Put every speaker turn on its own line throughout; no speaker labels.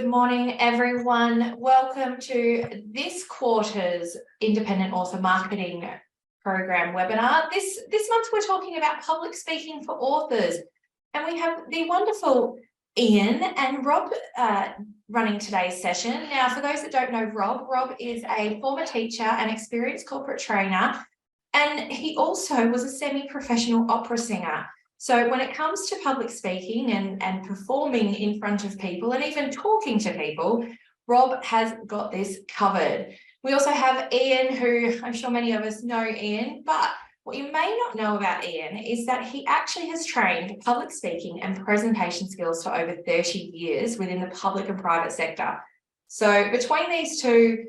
Good morning, everyone. Welcome to this quarter's Independent Author Marketing Program webinar. This month we're talking about public speaking for authors, and we have the wonderful Ian and Rob running today's session. Now, for those that don't know Rob is a former teacher and experienced corporate trainer, and he also was a semi-professional opera singer. So when it comes to public speaking and performing in front of people and even talking to people, Rob has got this covered. We also have Ian, who I'm sure many of us know Ian, but what you may not know about Ian is that he actually has trained public speaking and presentation skills for over 30 years within the public and private sector. So between these two,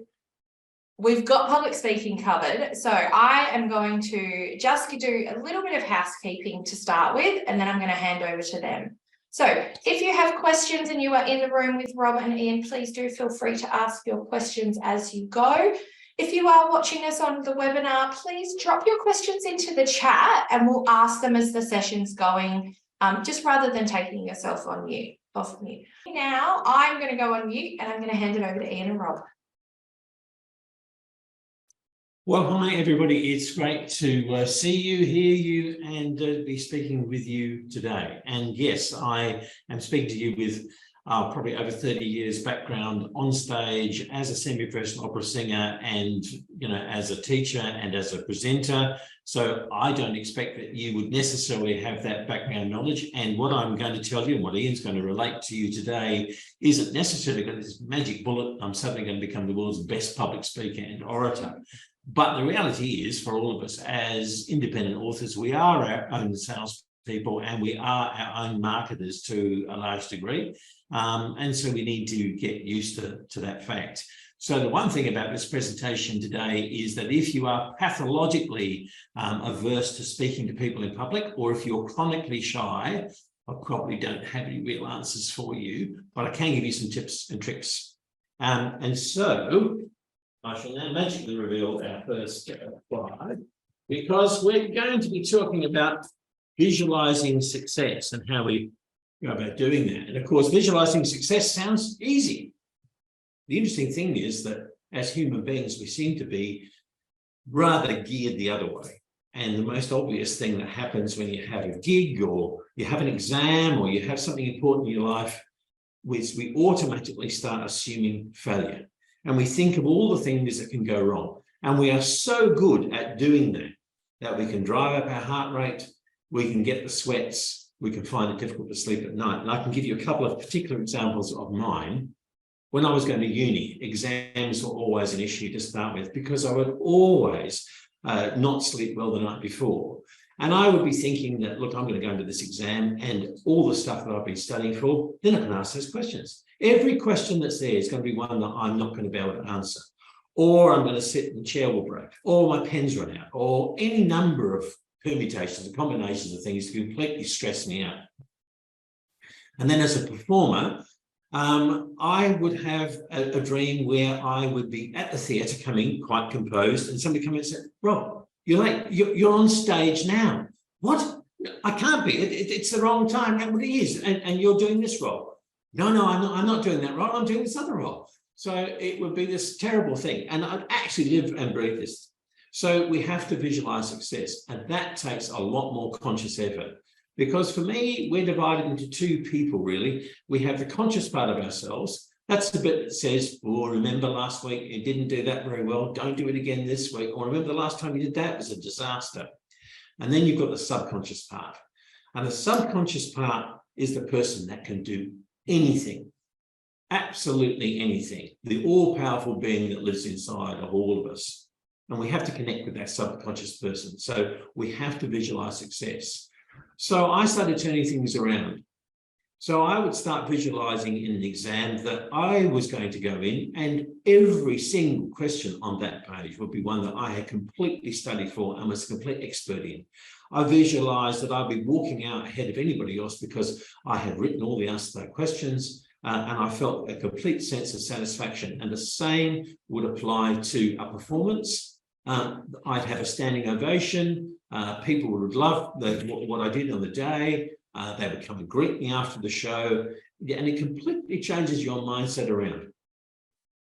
we've got public speaking covered. So I am going to just do a little bit of housekeeping to start with, and then I'm going to hand over to them. So if you have questions and you are in the room with Rob and Ian, please do feel free to ask your questions as you go. If you are watching us on the webinar, please drop your questions into the chat and we'll ask them as the session's going, just rather than taking yourself on mute, off mute. Now I'm going to go on mute and I'm going to hand it over to Ian and Rob.
Well, hi everybody. It's great to see you, hear you, and be speaking with you today. And yes, I am speaking to you with probably over 30 years background on stage as a semi-professional opera singer and, as a teacher and as a presenter. So I don't expect that you would necessarily have that background knowledge. And what I'm going to tell you and what Ian's going to relate to you today isn't necessarily got this magic bullet. I'm suddenly going to become the world's best public speaker and orator. But the reality is, for all of us as independent authors, we are our own salespeople and we are our own marketers to a large degree. And so we need to get used to that fact. So the one thing about this presentation today is that if you are pathologically averse to speaking to people in public, or if you're chronically shy, I probably don't have any real answers for you, but I can give you some tips and tricks. And so I shall now magically reveal our first slide, because we're going to be talking about visualizing success and how we go about doing that. And of course, visualizing success sounds easy. The interesting thing is that as human beings, we seem to be rather geared the other way. And the most obvious thing that happens when you have a gig or you have an exam or you have something important in your life is we automatically start assuming failure. And we think of all the things that can go wrong. And we are so good at doing that we can drive up our heart rate, we can get the sweats, we can find it difficult to sleep at night. And I can give you a couple of particular examples of mine. When I was going to uni, exams were always an issue to start with because I would always not sleep well the night before. And I would be thinking that, look, I'm going to go into this exam and all the stuff that I've been studying for, then I can ask those questions. Every question that's there is going to be one that I'm not going to be able to answer. Or I'm going to sit and the chair will break, or my pen's run out, or any number of permutations and combinations of things to completely stress me out. And then as a performer, I would have a dream where I would be at the theatre coming quite composed and somebody come in and said, Rob, you're late. You're on stage now. What? I can't be. It's the wrong time. And it is. And you're doing this role. No, I'm not doing that role. I'm doing this other role. So it would be this terrible thing. And I'd actually live and breathe this. So we have to visualize success. And that takes a lot more conscious effort. Because for me, we're divided into two people, really. We have the conscious part of ourselves. That's the bit that says, oh, remember last week, you didn't do that very well. Don't do it again this week. Or remember the last time you did that, it was a disaster. And then you've got the subconscious part. And the subconscious part is the person that can do anything, absolutely anything. The all-powerful being that lives inside of all of us. And we have to connect with that subconscious person. So we have to visualize success. So I started turning things around. So I would start visualizing in an exam that I was going to go in and every single question on that page would be one that I had completely studied for and was a complete expert in. I visualized that I'd be walking out ahead of anybody else because I had written all the answers to their questions and I felt a complete sense of satisfaction. And the same would apply to a performance. I'd have a standing ovation. People would love what I did on the day. They would come and greet me after the show. Yeah, and it completely changes your mindset around.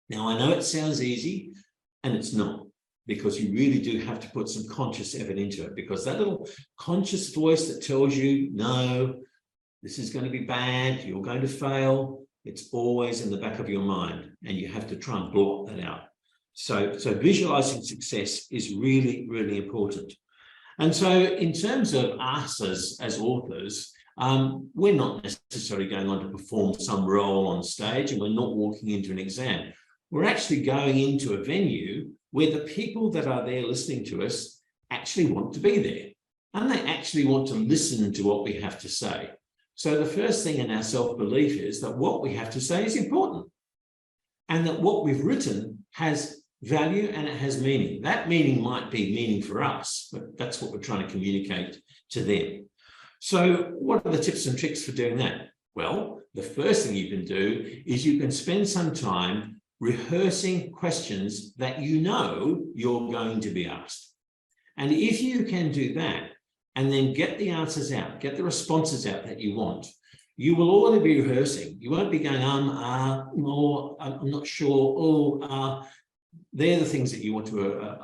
Now, I know it sounds easy, and it's not, because you really do have to put some conscious effort into it, because that little conscious voice that tells you, no, this is going to be bad, you're going to fail, it's always in the back of your mind, and you have to try and blot that out. So visualizing success is really, really important. And so in terms of us as authors, we're not necessarily going on to perform some role on stage, and we're not walking into an exam. We're actually going into a venue where the people that are there listening to us actually want to be there, and they actually want to listen to what we have to say. So the first thing in our self-belief is that what we have to say is important, and that what we've written has value and it has meaning. That meaning might be meaning for us, but that's what we're trying to communicate to them. So what are the tips and tricks for doing that? Well, the first thing you can do is you can spend some time rehearsing questions that you know you're going to be asked. And if you can do that and then get the answers out, get the responses out that you want, you will already be rehearsing. You won't be going, no, I'm not sure, they're the things that you want to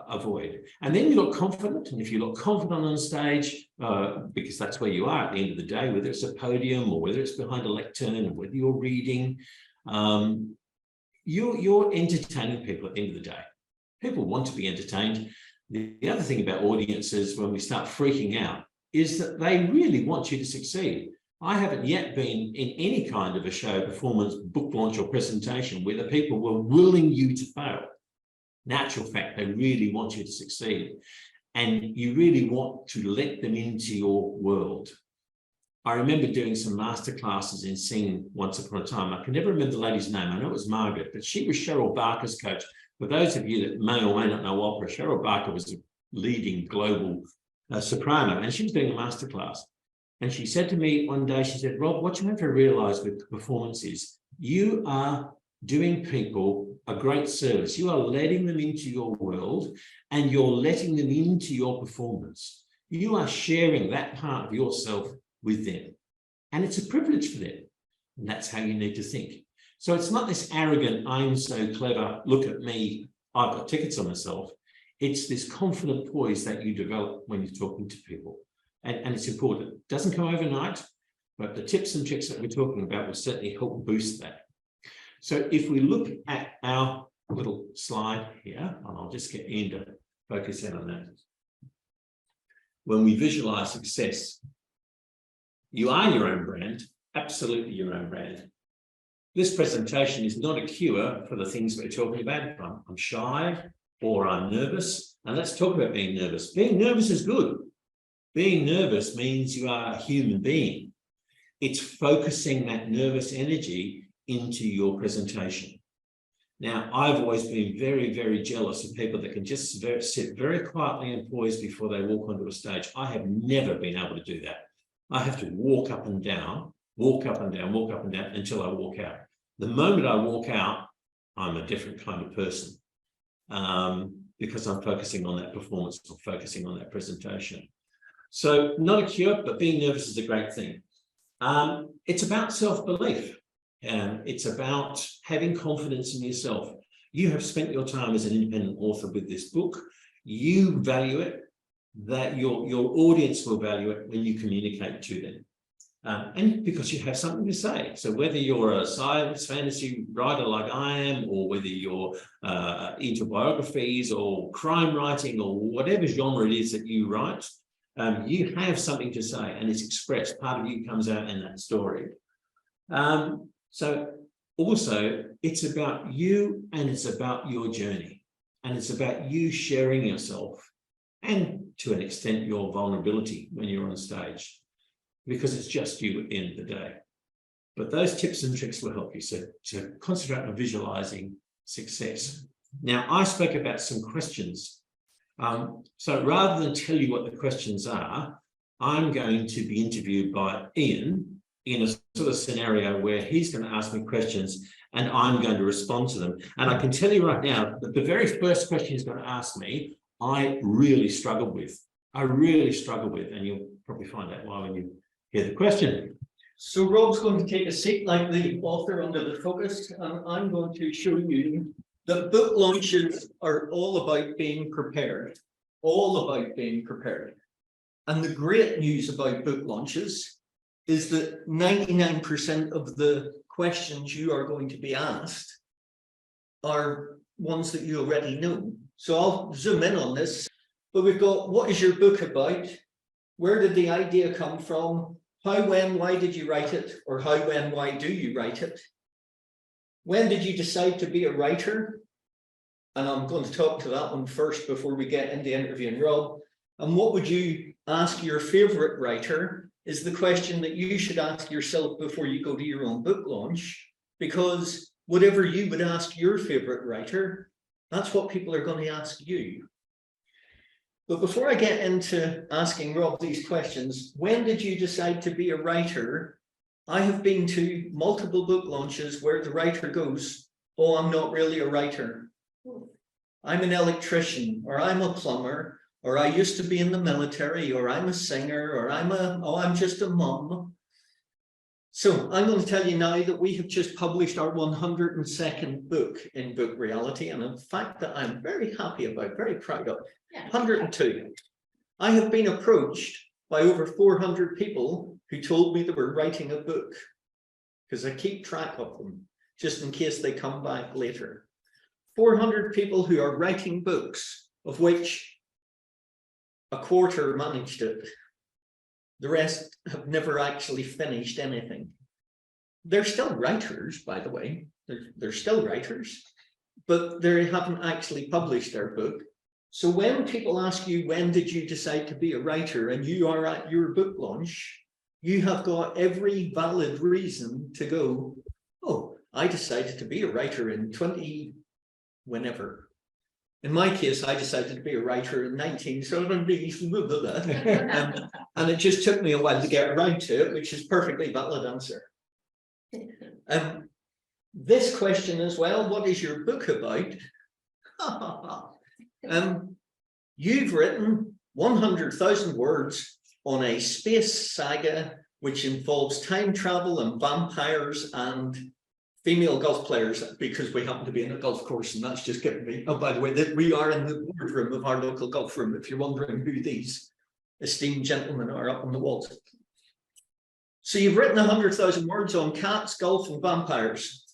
avoid. And then you look confident. And if you look confident on stage, because that's where you are at the end of the day, whether it's a podium or whether it's behind a lectern or whether you're reading, you're entertaining people at the end of the day. People want to be entertained. The other thing about audiences when we start freaking out is that they really want you to succeed. I haven't yet been in any kind of a show, performance, book launch or presentation where the people were willing you to fail. In actual fact, they really want you to succeed, and you really want to let them into your world. I remember doing some masterclasses in singing once upon a time. I can never remember the lady's name. I know it was Margaret, but she was Cheryl Barker's coach. For those of you that may or may not know opera, Cheryl Barker was a leading global soprano, and she was doing a masterclass. And she said to me one day, she said, Rob, what you have to realize with performance is you are doing people a great service. You are letting them into your world, and you're letting them into your performance. You are sharing that part of yourself with them, and it's a privilege for them. And that's how you need to think. So it's not this arrogant, I'm so clever, look at me, I've got tickets on myself. It's this confident poise that you develop when you're talking to people. And it's important. It doesn't come overnight, but the tips and tricks that we're talking about will certainly help boost that. So if we look at our little slide here, and I'll just get Ian to focus in on that. When we visualize success, you are your own brand, absolutely your own brand. This presentation is not a cure for the things we're talking about. I'm shy or I'm nervous, and let's talk about being nervous. Being nervous is good. Being nervous means you are a human being. It's focusing that nervous energy into your presentation. Now, I've always been very, very jealous of people that can just sit very quietly and poised before they walk onto a stage. I have never been able to do that. I have to walk up and down, walk up and down, walk up and down until I walk out. The moment I walk out, I'm a different kind of person because I'm focusing on that performance or focusing on that presentation. So not a cure, but being nervous is a great thing. It's about self-belief. It's about having confidence in yourself. You have spent your time as an independent author with this book. You value it, that your audience will value it when you communicate to them. And because you have something to say. So whether you're a science fantasy writer like I am, or whether you're into biographies or crime writing or whatever genre it is that you write, you have something to say and it's expressed. Part of you comes out in that story. So also it's about you and it's about your journey, and it's about you sharing yourself and to an extent your vulnerability when you're on stage, because it's just you at the end of the day. But those tips and tricks will help you to concentrate on visualizing success. Now, I spoke about some questions. So rather than tell you what the questions are, I'm going to be interviewed by Ian in a sort of scenario where he's going to ask me questions and I'm going to respond to them. And I can tell you right now that the very first question he's going to ask me, I really struggled with. I really struggle with, and you'll probably find out why when you hear the question.
So Rob's going to take a seat like the author under the focus, and I'm going to show you that book launches are all about being prepared, all about being prepared. And the great news about book launches is that 99% of the questions you are going to be asked are ones that you already know. So I'll zoom in on this, but we've got, what is your book about? Where did the idea come from? How, when, why did you write it? Or how, when, why do you write it? When did you decide to be a writer? And I'm going to talk to that one first before we get into interviewing Rob. And what would you ask your favorite writer is the question that you should ask yourself before you go to your own book launch, because whatever you would ask your favorite writer, that's what people are going to ask you. But before I get into asking Rob these questions, when did you decide to be a writer? I have been to multiple book launches where the writer goes, oh, I'm not really a writer. I'm an electrician, or I'm a plumber, or I used to be in the military, or I'm a singer, or I'm just a mum. So I'm going to tell you now that we have just published our 102nd book in Book Reality, and in fact that I'm very happy about, very proud of. 102. I have been approached by over 400 people who told me they were writing a book, because I keep track of them, just in case they come back later. 400 people who are writing books, of which a quarter managed it. The rest have never actually finished anything. They're still writers, by the way. They're still writers, but they haven't actually published their book. So when people ask you, when did you decide to be a writer, and you are at your book launch, you have got every valid reason to go, oh, I decided to be a writer in whenever. In my case, I decided to be a writer in 1970s, and it just took me a while to get around to it, which is a perfectly valid answer. This question as well, what is your book about? You've written 100,000 words on a space saga which involves time travel and vampires and female golf players, because we happen to be in a golf course, and that's just getting me. Oh, by the way, we are in the boardroom of our local golf room, if you're wondering who these esteemed gentlemen are up on the walls. So you've written 100,000 words on cats, golf, and vampires,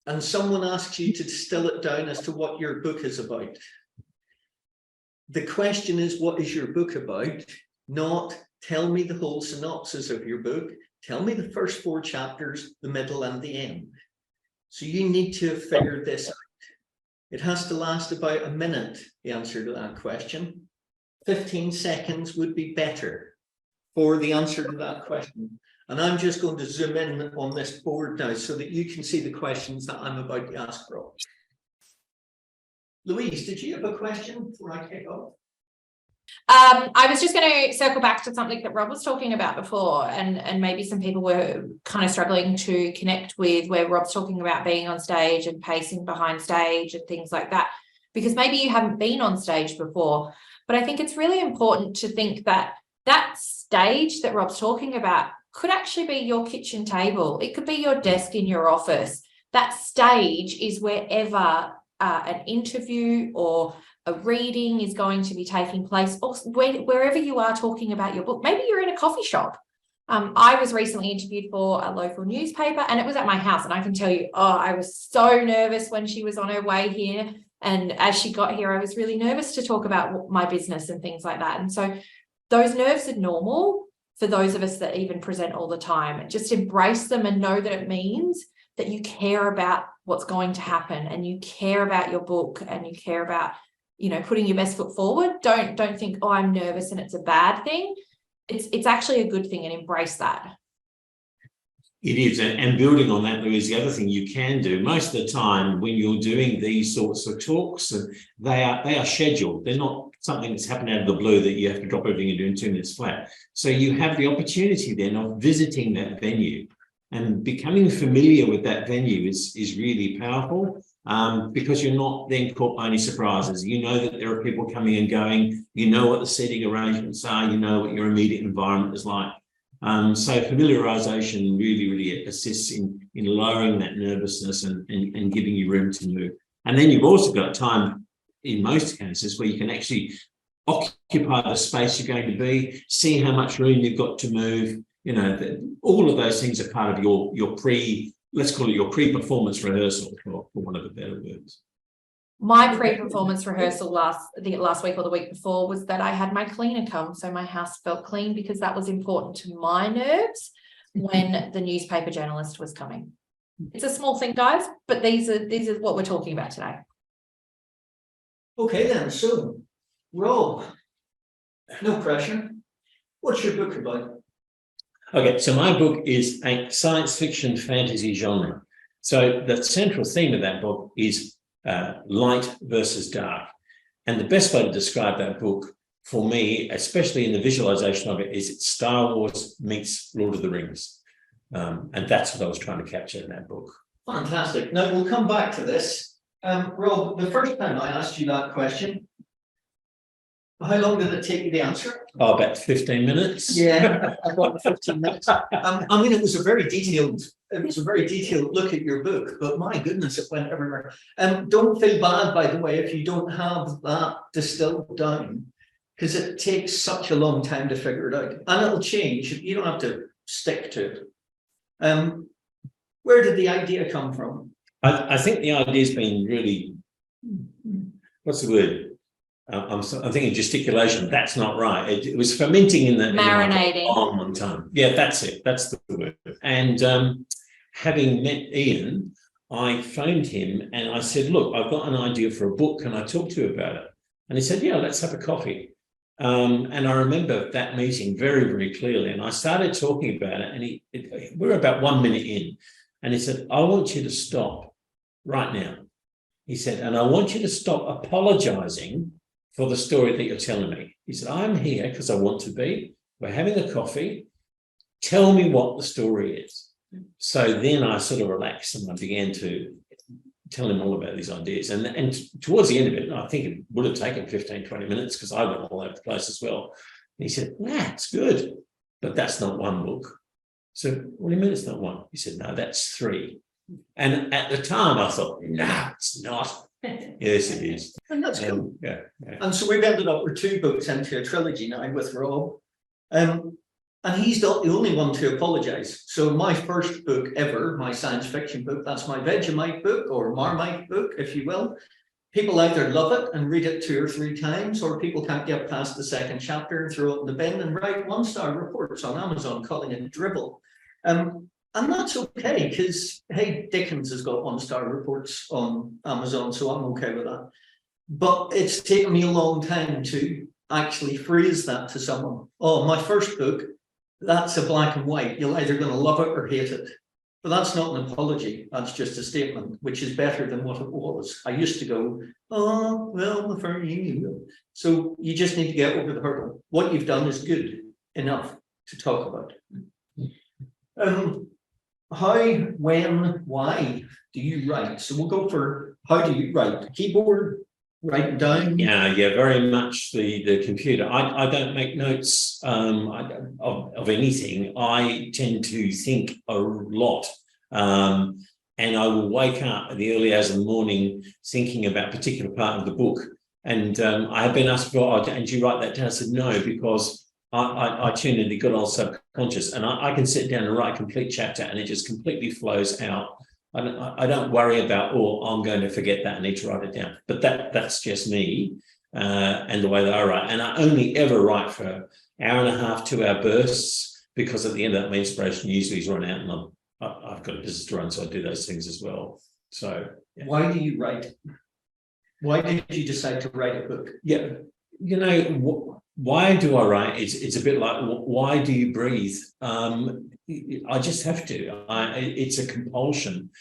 and someone asks you to distill it down as to what your book is about. The question is, what is your book about? Not tell me the whole synopsis of your book. Tell me the first 4 chapters, the middle, and the end. So you need to figure this out. It has to last about a minute, the answer to that question. 15 seconds would be better for the answer to that question. And I'm just going to zoom in on this board now so that you can see the questions that I'm about to ask Rob. Louise, did you have a question before I kick off?
I was just going to circle back to something that Rob was talking about before, and maybe some people were kind of struggling to connect with where Rob's talking about being on stage and pacing behind stage and things like that, because maybe you haven't been on stage before. But I think it's really important to think that that stage that Rob's talking about could actually be your kitchen table. It could be your desk in your office. That stage is wherever an interview or a reading is going to be taking place, or wherever you are talking about your book. Maybe you're in a coffee shop. I was recently interviewed for a local newspaper, and it was at my house. And I can tell you, I was so nervous when she was on her way here. And as she got here, I was really nervous to talk about my business and things like that. And so those nerves are normal for those of us that even present all the time. Just embrace them and know that it means that you care about what's going to happen, and you care about your book, and you care about, you know, putting your best foot forward. Don't think, oh, I'm nervous and it's a bad thing. It's actually a good thing, and embrace that.
It is, and building on that, Louise, the other thing you can do most of the time when you're doing these sorts of talks, and they are scheduled. They're not something that's happened out of the blue that you have to drop everything and do in 2 minutes flat. So you have the opportunity then of visiting that venue, and becoming familiar with that venue is really powerful. because you're not then caught by any surprises. You know that there are people coming and going. You know what the seating arrangements are. You know what your immediate environment is like. So familiarization really assists in lowering that nervousness and giving you room to move. And then you've also got time in most cases where you can actually occupy the space you're going to be, see how much room you've got to move. You know, all of those things are part of your let's call it your pre-performance rehearsal, for want of a better words.
My pre-performance rehearsal last week or the week before was that I had my cleaner come, so my house felt clean, because that was important to my nerves when the newspaper journalist was coming. It's a small thing, guys, but these are what we're talking about today.
Okay then, so Rob, no pressure. What's your book about?
Okay, so my book is a science fiction fantasy genre. So the central theme of that book is light versus dark. And the best way to describe that book for me, especially in the visualization of it, is it's Star Wars meets Lord of the Rings. And that's what I was trying to capture in that book.
Fantastic. Now we'll come back to this. Rob, the first time I asked you that question, how long did it take you to answer?
Oh, about 15 minutes.
Yeah, about 15 minutes. I mean, it was a very detailed look at your book, but my goodness, it went everywhere. Don't feel bad, by the way, if you don't have that distilled down, because it takes such a long time to figure it out, and it'll change. You don't have to stick to it. Where did the idea come from?
I think the idea's been really, what's the word? I'm thinking gesticulation. That's not right. It was fermenting in the
marinating
on one time. Yeah, that's it. That's the word. And having met Ian, I phoned him and I said, "Look, I've got an idea for a book. Can I talk to you about it?" And he said, "Yeah, let's have a coffee." And I remember that meeting very clearly. And I started talking about it, and we were about 1 minute in, and he said, "I want you to stop right now." He said, "And I want you to stop apologizing for the story that you're telling me." He said, "I'm here because I want to be. We're having a coffee. Tell me what the story is." So then I sort of relaxed and I began to tell him all about these ideas. And towards the end of it, I think it would have taken 15, 20 minutes because I went all over the place as well. And he said, "That's good, but that's not one book." So, "What do you mean it's not one?" He said, "No, that's 3. And at the time I thought, "No, it's not." Yes, it is.
And that's cool.
Yeah.
And so we've ended up with 2 books into a trilogy now with Rob. And he's not the only one to apologize. So my first book ever, my science fiction book, that's my Vegemite book or Marmite book, if you will. People either love it and read it 2 or 3 times, or people can't get past the 2nd chapter and throw it in the bin and write 1-star reports on Amazon calling it dribble. And that's okay, because, hey, Dickens has got 1-star reports on Amazon, so I'm okay with that. But it's taken me a long time to actually phrase that to someone. "Oh, my first book, that's a black and white. You're either going to love it or hate it." But that's not an apology. That's just a statement, which is better than what it was. I used to go, "Oh, well, the first year." So you just need to get over the hurdle. What you've done is good enough to talk about. How, when, why do you write? So we'll go for how do you write? Keyboard, write down?
Yeah, very much the computer. I don't make notes of anything. I tend to think a lot. And I will wake up at the early hours of the morning thinking about a particular part of the book. And I have been asked before, "Oh, and do you write that down?" I said, "No, because I tune in the good old subconscious, and I can sit down and write a complete chapter and it just completely flows out. I don't worry about, "Oh, I'm going to forget that, I need to write it down." But that's just me and the way that I write. And I only ever write for 1.5 hours, 2-hour bursts, because at the end of that, my inspiration usually is run out, and I've got a business to run, so I do those things as well. So yeah.
Why do you write? Why did you decide to write a book?
Yeah, why do I write? It's a bit like, why do you breathe? I just have to. It's a compulsion.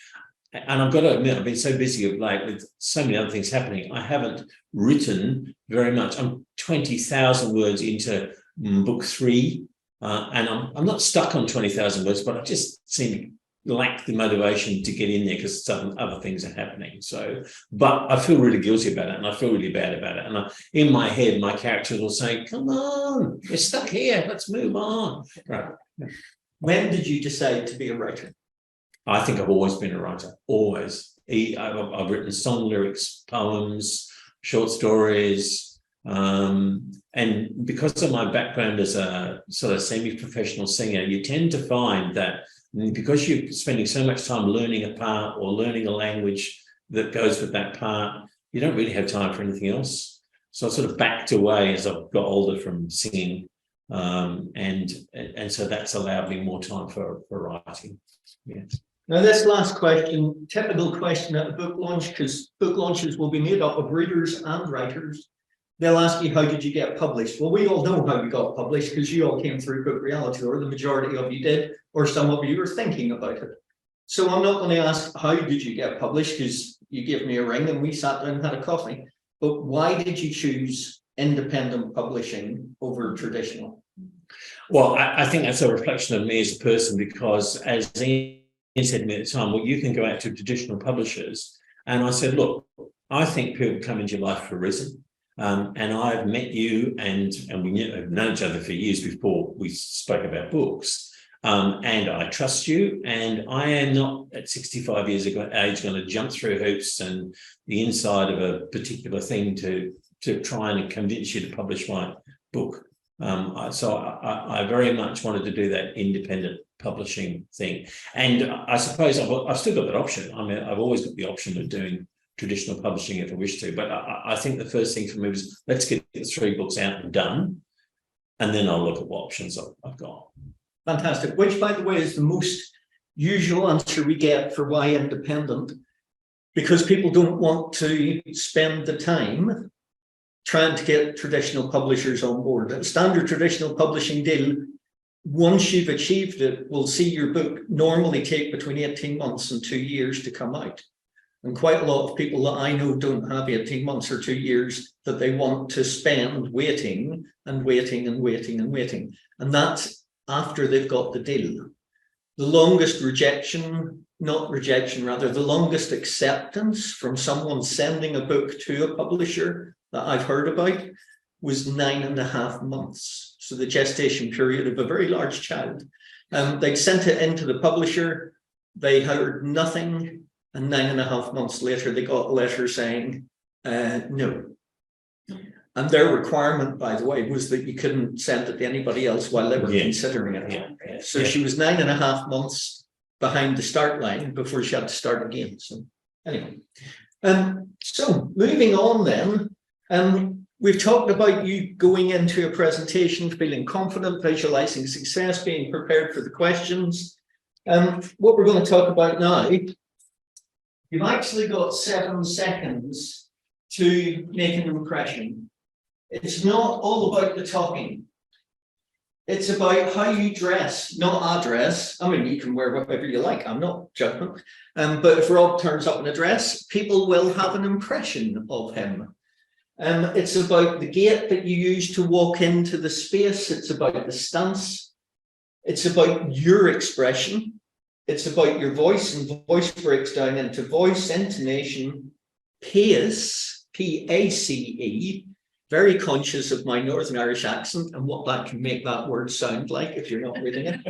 And I've got to admit, I've been so busy of late with so many other things happening. I haven't written very much. I'm 20,000 words into book 3. And I'm not stuck on 20,000 words, but I just seem to lack the motivation to get in there because some other things are happening. So, but I feel really guilty about it and I feel really bad about it. And in my head, my characters will say, come on, we're stuck here, let's move on. Right.
When did you decide to be a writer?
I think I've always been a writer, always. I've written song lyrics, poems, short stories, and because of my background as a sort of semi-professional singer, you tend to find that because you're spending so much time learning a part or learning a language that goes with that part, you don't really have time for anything else. So I sort of backed away as I've got older from singing, and so that's allowed me more time for writing. Yeah.
Now, this last question, typical question at a book launch, because book launches will be made up of readers and writers. They'll ask you, how did you get published? Well, we all know how we got published because you all came through Book Reality, or the majority of you did, or some of you are thinking about it. So I'm not going to ask, how did you get published? Because you gave me a ring and we sat down and had a coffee. But why did you choose independent publishing over traditional?
Well, I think that's a reflection of me as a person, because as Ian said to me at the time, well, you can go out to traditional publishers. And I said, look, I think people come into your life for a reason. And I've met you and have known each other for years before we spoke about books. And I trust you, and I am not at 65 years of age going to jump through hoops and the inside of a particular thing to try and convince you to publish my book. So I very much wanted to do that independent publishing thing. And I suppose I've still got that option. I mean, I've always got the option of doing traditional publishing if I wish to, but I think the first thing for me was, let's get the 3 books out and done, and then I'll look at what options I've got.
Fantastic. Which, by the way, is the most usual answer we get for why independent, because people don't want to spend the time trying to get traditional publishers on board. A standard traditional publishing deal, once you've achieved it, will see your book normally take between 18 months and 2 years to come out. And quite a lot of people that I know don't have 18 months or 2 years that they want to spend waiting and waiting and waiting and waiting. And that's after they've got the deal. The longest the longest acceptance from someone sending a book to a publisher that I've heard about was 9.5 months. So the gestation period of a very large child. They'd sent it into the publisher, they heard nothing, and 9.5 months later, they got a letter saying, no. And their requirement, by the way, was that you couldn't send it to anybody else while they were considering it.
Yeah.
So she was 9.5 months behind the start line before she had to start again. So anyway, so moving on then, we've talked about you going into a presentation, feeling confident, visualizing success, being prepared for the questions. What we're going to talk about now, you've actually got 7 seconds to make an impression. It's not all about the talking. It's about how you dress, not address. I mean, you can wear whatever you like. I'm not judging. But if Rob turns up in a dress, people will have an impression of him. It's about the gait that you use to walk into the space. It's about the stance. It's about your expression. It's about your voice, and voice breaks down into voice, intonation, pace, P-A-C-E, very conscious of my Northern Irish accent and what that can make that word sound like if you're not reading it,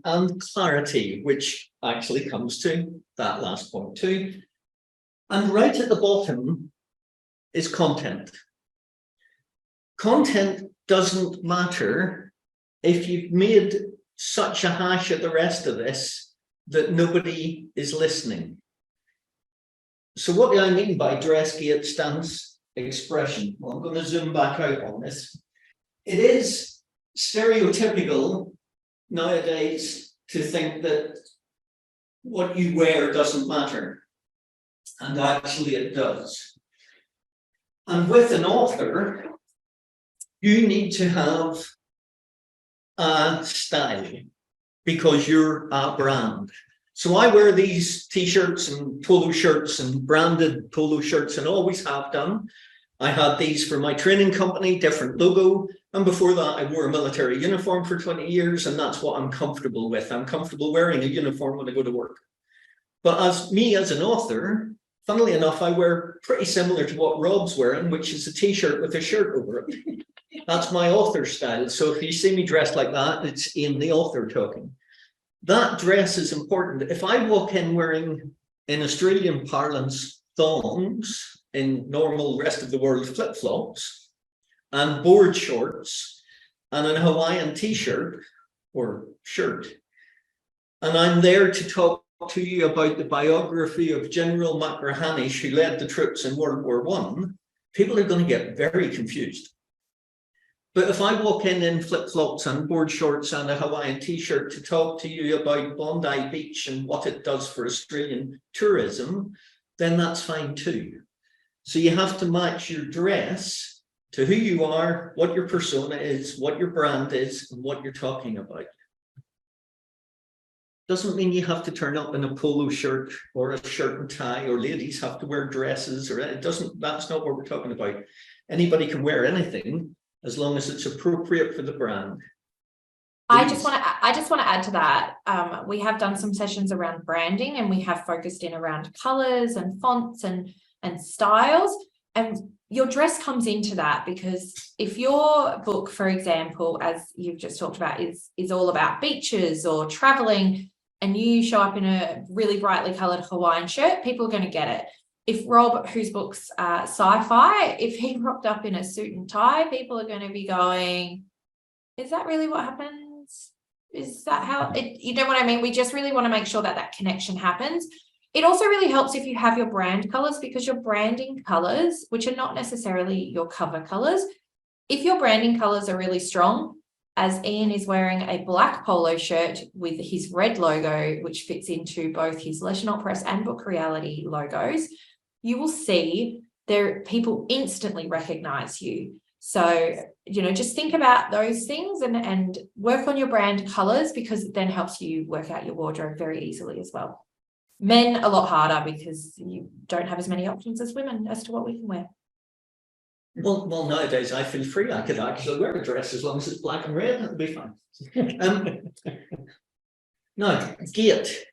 and clarity, which actually comes to that last point too. And right at the bottom is content. Content doesn't matter if you've made such a hash of the rest of this that nobody is listening. So what do I mean by dress, gait, stance, expression? Well, I'm going to zoom back out on this. It is stereotypical nowadays to think that what you wear doesn't matter. And actually it does. And with an author, you need to have a style because you're a brand. So I wear these t-shirts and polo shirts and branded polo shirts and always have done. I had these for my training company, different logo. And before that, I wore a military uniform for 20 years, and that's what I'm comfortable with. I'm comfortable wearing a uniform when I go to work. But as an author, funnily enough, I wear pretty similar to what Rob's wearing, which is a t-shirt with a shirt over it. That's my author style. So if you see me dressed like that, it's Ian the author talking. That dress is important. If I walk in wearing, in Australian parlance, thongs, in normal rest of the world flip-flops, and board shorts, and a Hawaiian t-shirt or shirt, and I'm there to talk to you about the biography of General Machrihanish, who led the troops in World War I, people are going to get very confused. But if I walk in flip-flops and board shorts and a Hawaiian t-shirt to talk to you about Bondi Beach and what it does for Australian tourism, then that's fine too. So you have to match your dress to who you are, what your persona is, what your brand is, and what you're talking about. Doesn't mean you have to turn up in a polo shirt or a shirt and tie, or ladies have to wear dresses, or it doesn't, that's not what we're talking about. Anybody can wear anything as long as it's appropriate for the brand.
I just want to add to that. We have done some sessions around branding, and we have focused in around colors and fonts and styles, and your dress comes into that, because if your book, for example, as you've just talked about, is all about beaches or traveling, and you show up in a really brightly colored Hawaiian shirt, people are going to get it. If Rob, whose book's sci-fi, if he rocked up in a suit and tie, people are going to be going, is that really what happens? Is that how it, you know what I mean? We just really want to make sure that that connection happens. It also really helps if you have your brand colors, because your branding colors, which are not necessarily your cover colors, if your branding colors are really strong, as Ian is wearing a black polo shirt with his red logo, which fits into both his Leisure Press and Book Reality logos, you will see there people instantly recognize you. So, you know, just think about those things and work on your brand colors, because it then helps you work out your wardrobe very easily as well. Men a lot harder, because you don't have as many options as women as to what we can wear.
Well, nowadays I feel free. I could actually wear a dress as long as it's black and red, it'll be fine. Now, gait.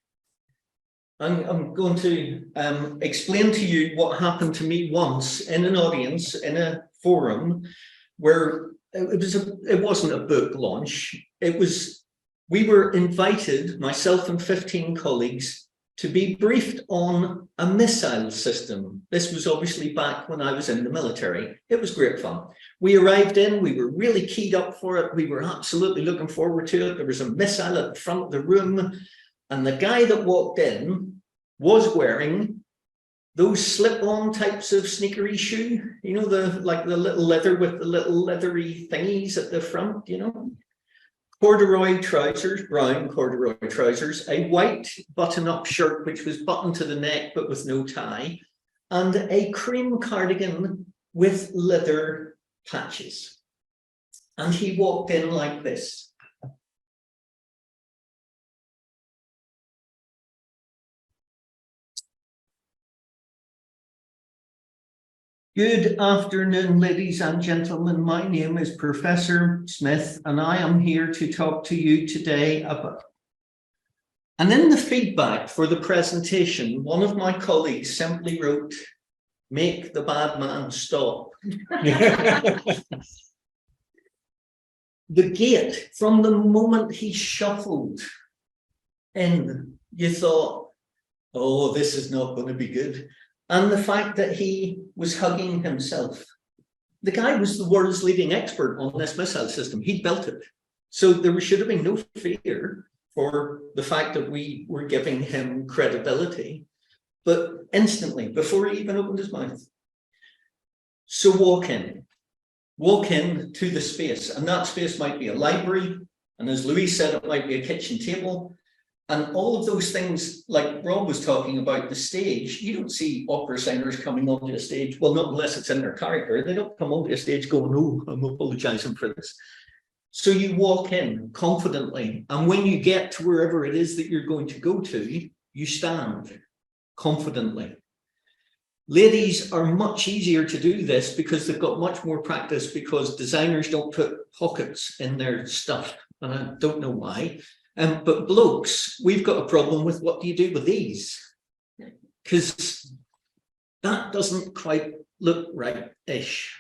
I'm going to explain to you what happened to me once in an audience, in a forum, where it wasn't a book launch. We were invited, myself and 15 colleagues, to be briefed on a missile system. This was obviously back when I was in the military. It was great fun. We arrived in, we were really keyed up for it. We were absolutely looking forward to it. There was a missile at the front of the room, and the guy that walked in was wearing those slip-on types of sneakery shoe, you know, the little leather with the little leathery thingies at the front, you know. Corduroy trousers, brown corduroy trousers, a white button-up shirt which was buttoned to the neck but with no tie, and a cream cardigan with leather patches. And he walked in like this. Good afternoon, ladies and gentlemen. My name is Professor Smith, and I am here to talk to you today about... And in the feedback for the presentation, one of my colleagues simply wrote, "Make the bad man stop." The gait, from the moment he shuffled in, you thought, oh, this is not going to be good. And the fact that he was hugging himself. The guy was the world's leading expert on this missile system. He built it. So there should have been no fear for the fact that we were giving him credibility. But instantly, before he even opened his mouth. So walk in to the space. And that space might be a library. And as Louise said, it might be a kitchen table. And all of those things, like Rob was talking about, the stage, you don't see opera singers coming onto a stage, well, not unless it's in their character. They don't come onto a stage going, "Oh, I'm apologizing for this." So you walk in confidently. And when you get to wherever it is that you're going to go to, you stand confidently. Ladies are much easier to do this because they've got much more practice, because designers don't put pockets in their stuff, and I don't know why. But blokes, we've got a problem with what do you do with these? Because that doesn't quite look right-ish.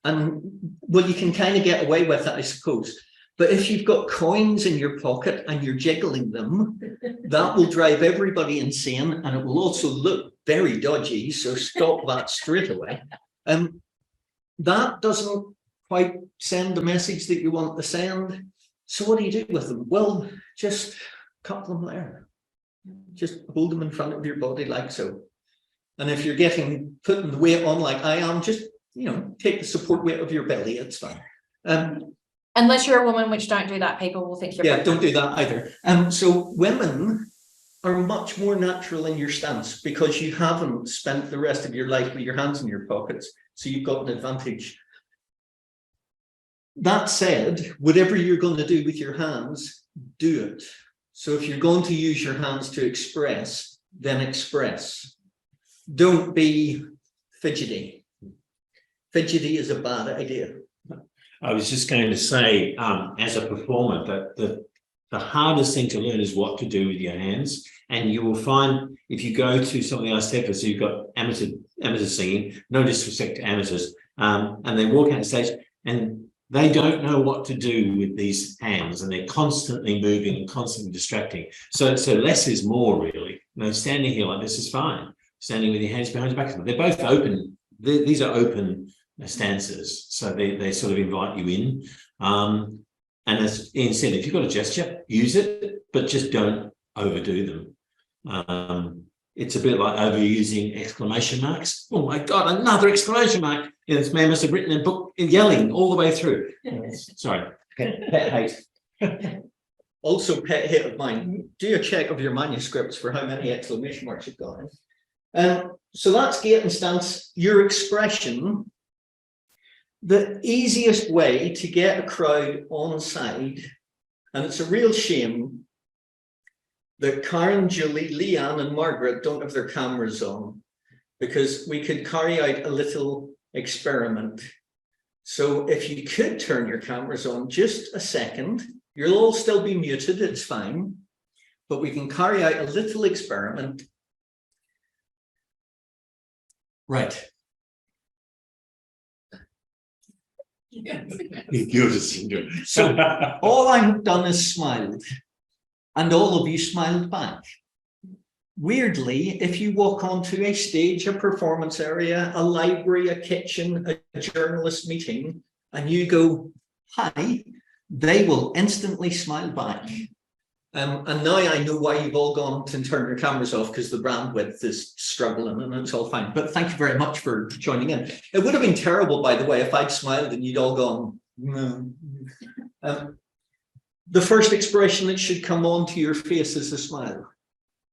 And well, you can kind of get away with it, I suppose. But if you've got coins in your pocket and you're jiggling them, that will drive everybody insane, and it will also look very dodgy. So stop that straight away. That doesn't quite send the message that you want to send. So what do you do with them? Well, just cut them there. Just hold them in front of your body like so. And if you're putting the weight on like I am, just, you know, take the support weight of your belly. It's fine.
Unless you're a woman, which don't do that, people will think you're.
Yeah, don't do that either. So women are much more natural in your stance because you haven't spent the rest of your life with your hands in your pockets. So you've got an advantage. That said, whatever you're going to do with your hands, do it. So if you're going to use your hands to express, then express. Don't be fidgety. Fidgety is a bad idea.
I was just going to say, as a performer, that the hardest thing to learn is what to do with your hands. And you will find if you go to some of the ISTEPA, so you've got amateur singing, no disrespect to amateurs, and they walk out on stage and they don't know what to do with these hands, and they're constantly moving and constantly distracting. So less is more, really. You know, standing here like this is fine. Standing with your hands behind your back. They're both open. These are open stances, so they sort of invite you in. And as Ian said, if you've got a gesture, use it, but just don't overdo them. It's a bit like overusing exclamation marks. Oh my God, another exclamation mark. You know, this man must have written a book yelling all the way through. Sorry.
Pet hate. Also, pet hate of mine. Do a check of your manuscripts for how many exclamation marks you've got. So that's gait and stance. Your expression. The easiest way to get a crowd on side, and it's a real shame that Karen, Julie, Leanne, and Margaret don't have their cameras on, because we could carry out a little experiment. So if you could turn your cameras on just a second, you'll all still be muted, it's fine, but we can carry out a little experiment. Right. So all I've done is smiled, and all of you smiled back. Weirdly, if you walk onto a stage, a performance area, a library, a kitchen, a journalist meeting, and you go, hi, they will instantly smile back. And now I know why you've all gone to turn your cameras off, because the bandwidth is struggling and it's all fine. But thank you very much for joining in. It would have been terrible, by the way, if I'd smiled and you'd all gone, no. The first expression that should come onto your face is a smile.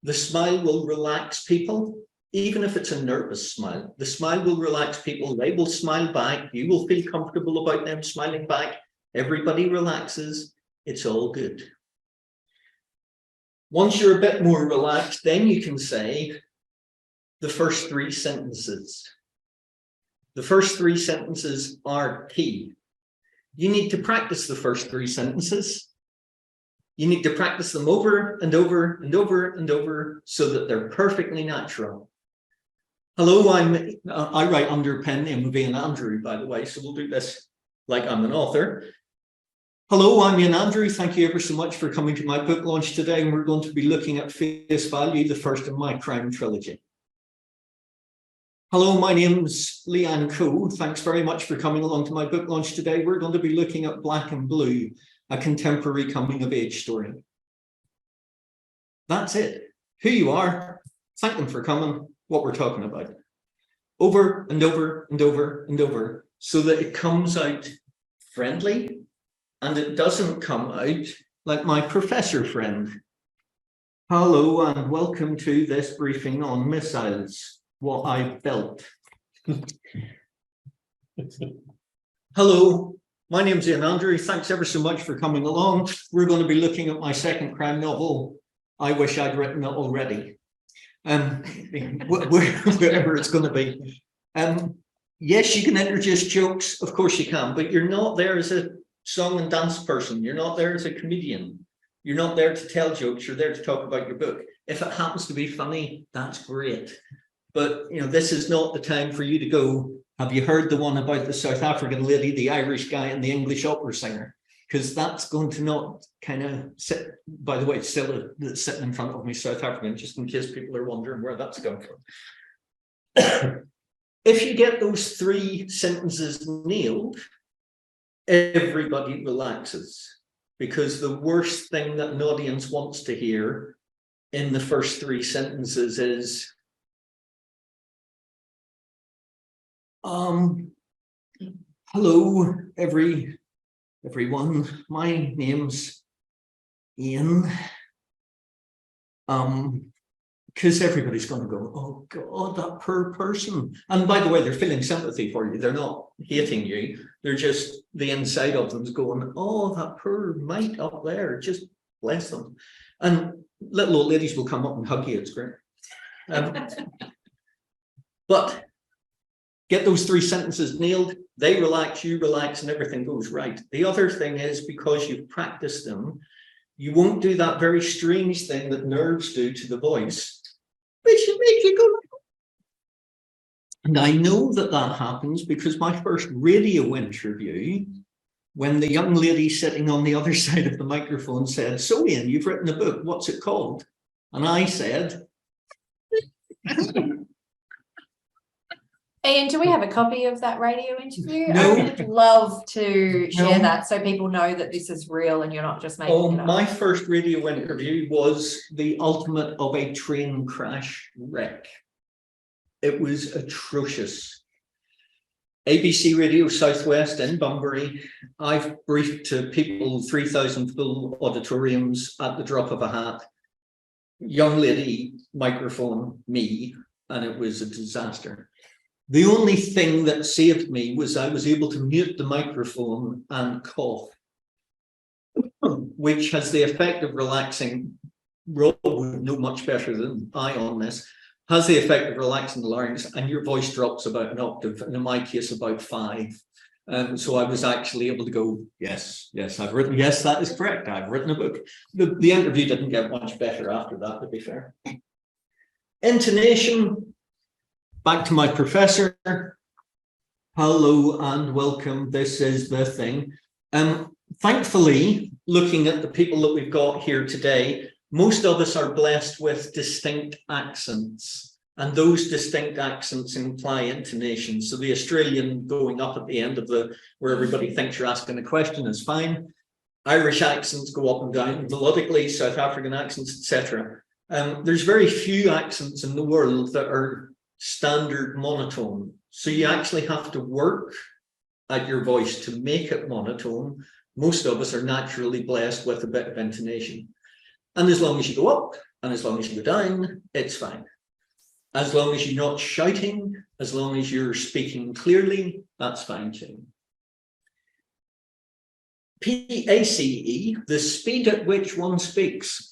The smile will relax people, even if it's a nervous smile. The smile will relax people. They will smile back. You will feel comfortable about them smiling back. Everybody relaxes. It's all good. Once you're a bit more relaxed, then you can say the first 3 sentences. The first 3 sentences are key. You need to practice the first 3 sentences. You need to practice them over and over and over and over so that they're perfectly natural. Hello, I write under pen name of Ian Andrew, by the way, so we'll do this like I'm an author. Hello, I'm Ian Andrew. Thank you ever so much for coming to my book launch today. And we're going to be looking at Face Value, the first in my crime trilogy. Hello, my name's Leanne Coe. Thanks very much for coming along to my book launch today. We're going to be looking at Black and Blue, a contemporary coming of age story. That's it. Who you are, thank them for coming, what we're talking about. Over and over and over and over, so that it comes out friendly, and it doesn't come out like my professor friend. Hello and welcome to this briefing on missiles, what I built. Hello, my name's Ian Andrew. Thanks ever so much for coming along. We're going to be looking at my second crime novel. I wish I'd written it already. Wherever it's going to be. Yes, you can introduce jokes, of course you can, but you're not there as a song and dance person. You're not there as a comedian. You're not there to tell jokes. You're there to talk about your book. If it happens to be funny, that's great. But this is not the time for you to go, have you heard the one about the South African lady, the Irish guy, and the English opera singer? Because that's going to not kind of sit, by the way, it's still sitting in front of me, South African, just in case people are wondering where that's come from. If you get those 3 sentences nailed, everybody relaxes. Because the worst thing that an audience wants to hear in the first 3 sentences is, hello, everyone. My name's Ian. Because everybody's going to go, oh God, that poor person. And by the way, they're feeling sympathy for you. They're not hating you. They're just, the inside of them's going, oh, that poor mite up there, just bless them. And little old ladies will come up and hug you. It's great. But get those 3 sentences nailed, they relax, you relax, and everything goes right. The other thing is, because you've practiced them, you won't do that very strange thing that nerves do to the voice, which makes you go. And I know that happens because my first radio interview, when the young lady sitting on the other side of the microphone said, so Ian, you've written a book, what's it called? And I said,
Ian, do we have a copy of that radio interview?
No.
I would love to share
No.
that so people know that this is real and you're not just making it up.
My first radio interview was the ultimate of a train crash wreck. It was atrocious. ABC Radio Southwest in Bunbury. I've briefed to people, 3,000 full auditoriums at the drop of a hat. Young lady, microphone, me, and it was a disaster. The only thing that saved me was I was able to mute the microphone and cough, which has the effect of relaxing. Rob would know much better than I on this. Has the effect of relaxing the larynx, and your voice drops about an octave, and in my case, about 5. So I was actually able to go, yes, I've written, yes, that is correct. I've written a book. The interview didn't get much better after that, to be fair. Intonation. Back to my professor. Hello and welcome. This is the thing. Thankfully, looking at the people that we've got here today, most of us are blessed with distinct accents, and those distinct accents imply intonation. So the Australian going up at the end of where everybody thinks you're asking a question is fine. Irish accents go up and down melodically, South African accents, etc. There's very few accents in the world that are standard monotone. So you actually have to work at your voice to make it monotone. Most of us are naturally blessed with a bit of intonation. And as long as you go up and as long as you go down, it's fine. As long as you're not shouting, as long as you're speaking clearly, that's fine too. PACE, the speed at which one speaks.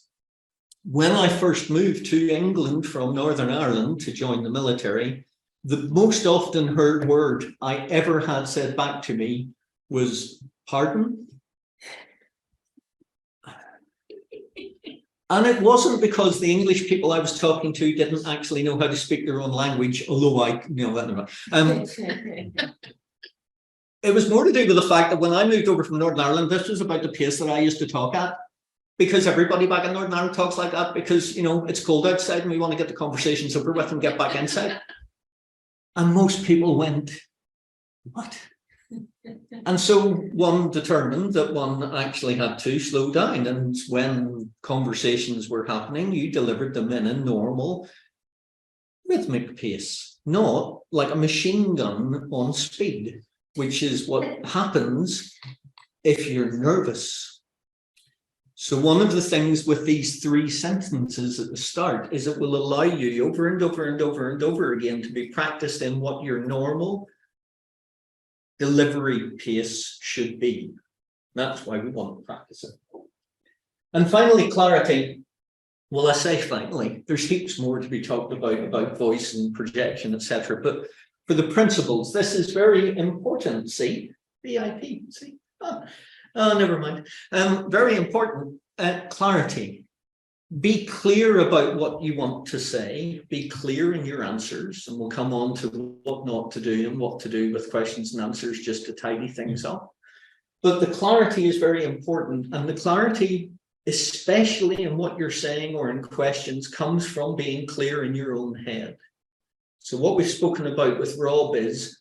When I first moved to England from Northern Ireland to join the military, the most often heard word I ever had said back to me was, pardon? And it wasn't because the English people I was talking to didn't actually know how to speak their own language, although I know that. It was more to do with the fact that when I moved over from Northern Ireland, this was about the pace that I used to talk at. Because everybody back in Northern Ireland talks like that because, it's cold outside and we want to get the conversations over with and get back inside. And most people went, what? And so one determined that one actually had to slow down. And when conversations were happening, you delivered them in a normal rhythmic pace, not like a machine gun on speed, which is what happens if you're nervous. So one of the things with these 3 sentences at the start is it will allow you over and over and over and over again to be practiced in what your normal delivery pace should be. That's why we want to practice it. And finally, clarity. Well, I say finally, there's heaps more to be talked about voice and projection, etc. But for the principles, this is very important. See, VIP, see, never mind. Very important, clarity. Be clear about what you want to say, be clear in your answers, and we'll come on to what not to do and what to do with questions and answers just to tidy things up. But the clarity is very important, and the clarity, especially in what you're saying or in questions, comes from being clear in your own head. So what we've spoken about with Rob is,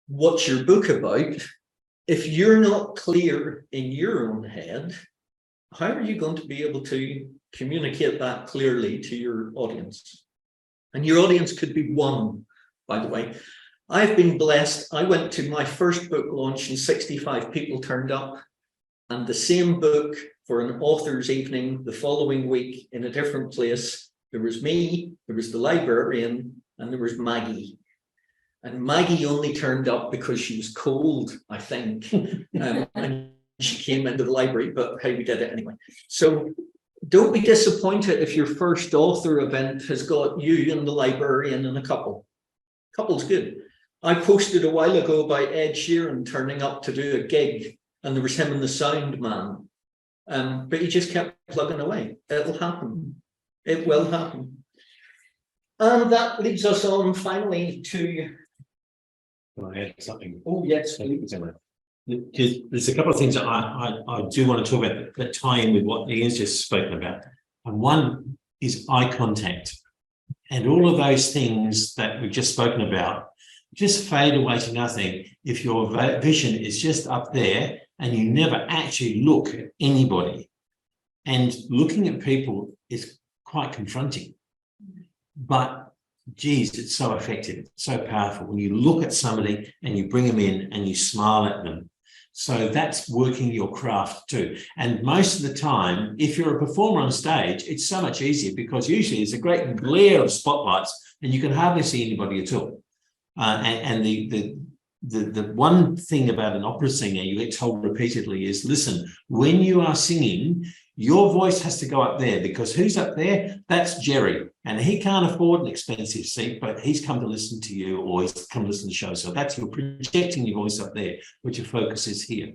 what's your book about? If you're not clear in your own head, how are you going to be able to communicate that clearly to your audience? And your audience could be one, by the way. I've been blessed. I went to my first book launch and 65 people turned up, and the same book for an author's evening the following week in a different place. There was me, there was the librarian, and there was Maggie. And Maggie only turned up because she was cold, I think. And she came into the library, but hey, we did it anyway. So don't be disappointed if your first author event has got you and the librarian and a couple. Couple's good. I posted a while ago about Ed Sheeran turning up to do a gig, and there was him and the sound man. But he just kept plugging away. It'll happen. It will happen. And that leads us on finally to...
Can I add something?
Oh, yes, please.
There's a couple of things that I do want to talk about that tie in with what Ian's just spoken about. And one is eye contact. And all of those things that we've just spoken about just fade away to nothing if your vision is just up there and you never actually look at anybody. And looking at people is quite confronting. But geez, it's so effective, so powerful when you look at somebody and you bring them in and you smile at them. So that's working your craft too. And most of the time, if you're a performer on stage, it's so much easier because usually there's a great glare of spotlights and you can hardly see anybody at all. And the one thing about an opera singer you get told repeatedly is, listen, when you are singing, your voice has to go up there because who's up there? That's Jerry. And he can't afford an expensive seat, but he's come to listen to you or he's come to listen to the show. So that's you're projecting your voice up there, but your focus is here.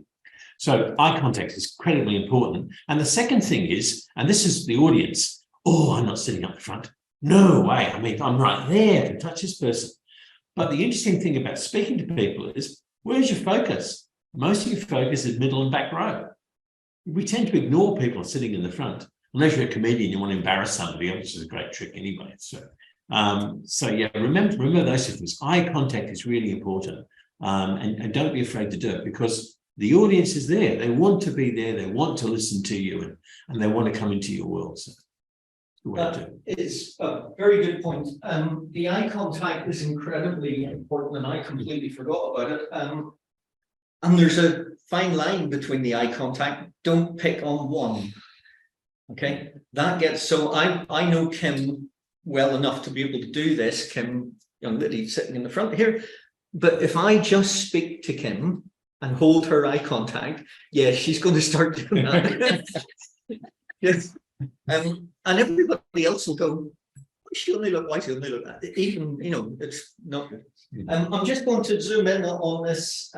So eye contact is incredibly important. And the second thing is, and this is the audience, oh, I'm not sitting up the front. No way. I mean, I'm right there. I can touch this person. But the interesting thing about speaking to people is, where's your focus? Most of your focus is middle and back row. We tend to ignore people sitting in the front, unless you're a comedian, you want to embarrass somebody, which is a great trick anyway. So yeah, remember those two things. Eye contact is really important, and don't be afraid to do it because the audience is there. They want to be there. They want to listen to you, and they want to come into your world. So
it's a very good point. The eye contact is incredibly important, and I completely forgot about it. And there's a fine line between the eye contact. Don't pick on one. Okay, that gets so I know Kim well enough to be able to do this. Kim, young lady sitting in the front here. But if I just speak to Kim and hold her eye contact, yeah, she's going to start doing that. Yes. And everybody else will go, why she only look at it? Even, you know, it's not good. I'm just going to zoom in on this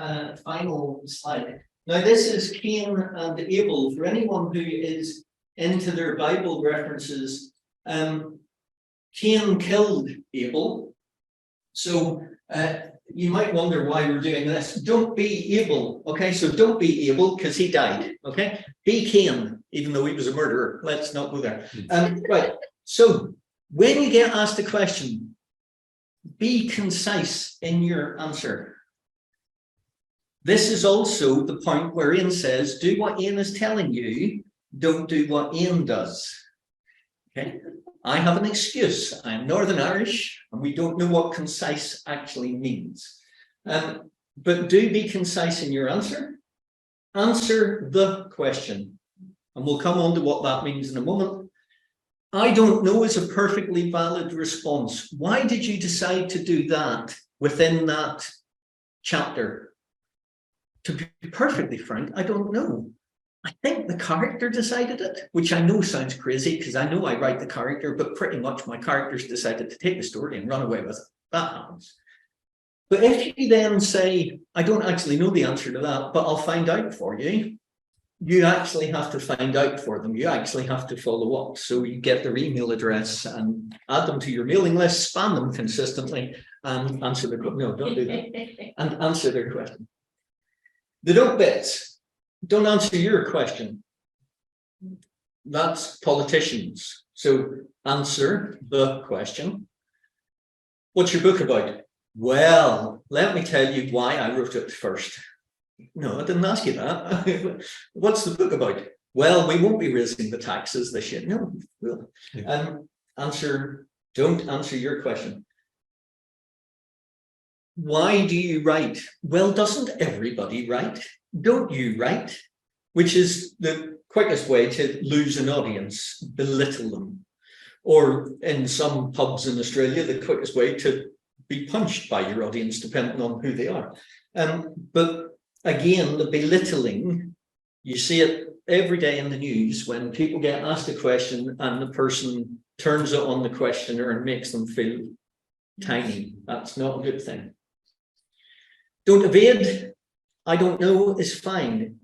final slide. Now, this is Cain and Abel. For anyone who is into their Bible references, Cain killed Abel. So you might wonder why we're doing this. Don't be Abel, okay? So don't be Abel because he died, okay? Be Cain, even though he was a murderer. Let's not go there. Right, so when you get asked a question, be concise in your answer. This is also the point where Ian says, do what Ian is telling you, don't do what Ian does. Okay, I have an excuse. I'm Northern Irish and we don't know what concise actually means. But do be concise in your answer. Answer the question. And we'll come on to what that means in a moment. I don't know is a perfectly valid response. Why did you decide to do that within that chapter? To be perfectly frank, I don't know. I think the character decided it, which I know sounds crazy because I know I write the character, but pretty much my characters decided to take the story and run away with it. That happens. But if you then say, I don't actually know the answer to that, but I'll find out for you, you actually have to find out for them. You actually have to follow up. So you get their email address and add them to your mailing list, spam them consistently, and answer their question. No, don't do that. And answer their question. The don't bits. Don't answer your question. That's politicians. So answer the question. What's your book about? Well, let me tell you why I wrote it first. No, I didn't ask you that. What's the book about? Well, we won't be raising the taxes this year. No, we will. Don't answer your question. Why do you write? Well, doesn't everybody write? Don't you write? Which is the quickest way to lose an audience, belittle them. Or in some pubs in Australia, the quickest way to be punched by your audience, depending on who they are. But again, the belittling, you see it every day in the news when people get asked a question and the person turns it on the questioner and makes them feel tiny. That's not a good thing. Don't evade. I don't know is fine.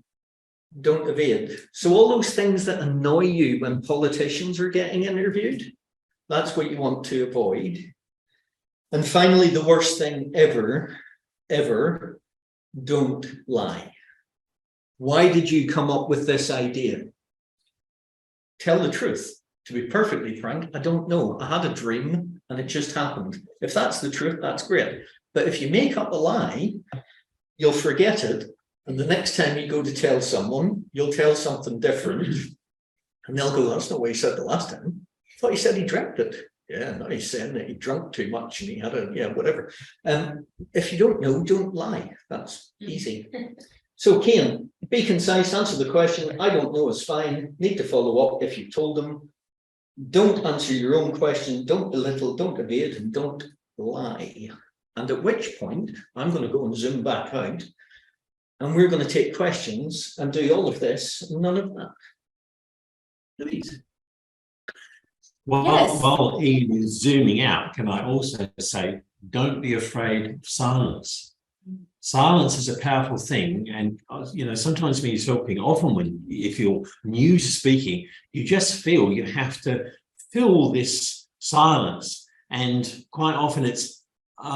Don't evade. So all those things that annoy you when politicians are getting interviewed, that's what you want to avoid. And finally, the worst thing ever, don't lie. Why did you come up with this idea? Tell the truth. To be perfectly frank, I don't know. I had a dream and it just happened. If that's the truth, that's great. But if you make up a lie, you'll forget it. And the next time you go to tell someone, you'll tell something different. And they'll go, that's not what he said the last time. I thought he said he dreamt it. Yeah, no, he's saying that he drank too much and he had whatever. If you don't know, don't lie. That's easy. So, Cian, be concise, answer the question. I don't know is fine. Need to follow up if you told them. Don't answer your own question. Don't belittle, don't evade, and don't lie. And at which point, I'm going to go and zoom back out. And we're going to take questions and do all of this, none of that. Please.
Well,
Yes.
while Ian is zooming out, can I also say, don't be afraid of silence. Silence is a powerful thing. And, sometimes when you're talking, often if you're new to speaking, you just feel you have to fill this silence. And quite often it's, because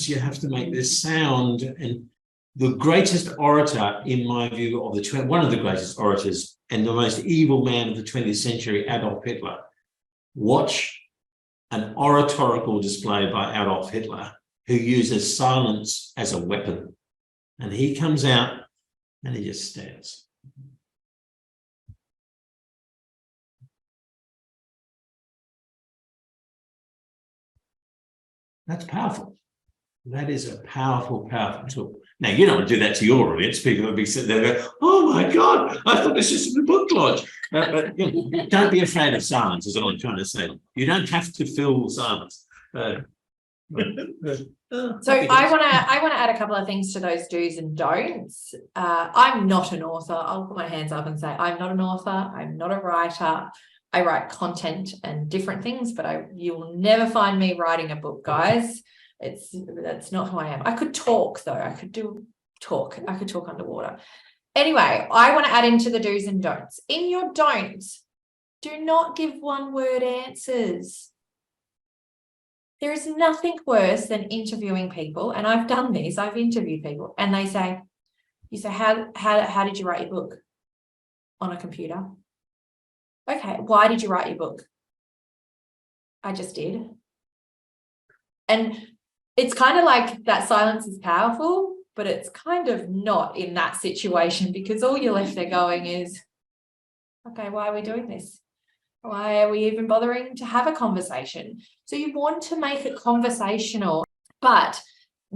you have to make this sound. And the greatest orator, in my view, one of the greatest orators and the most evil man of the 20th century, Adolf Hitler. Watch an oratorical display by Adolf Hitler, who uses silence as a weapon. And he comes out and he just stares. That's powerful. That is a powerful, powerful tool. Now, you don't want to do that to your audience. People will be sitting there going, oh my God, I thought this was a book launch. But don't be afraid of silence, is all I'm trying to say. You don't have to fill silence.
So I want to add a couple of things to those do's and don'ts. I'm not an author. I'll put my hands up and say I'm not an author. I'm not a writer. I write content and different things, but you will never find me writing a book, guys. That's not who I am. I could talk though. I could talk underwater. Anyway, I want to add into the do's and don'ts. In your don'ts, do not give one-word answers. There is nothing worse than interviewing people, and I've done this. I've interviewed people, and you say, how did you write your book? On a computer. Okay, why did you write your book? I just did. And it's kind of like that silence is powerful, but it's kind of not in that situation, because all you're left there going is, okay, why are we doing this? Why are we even bothering to have a conversation? So you want to make it conversational, but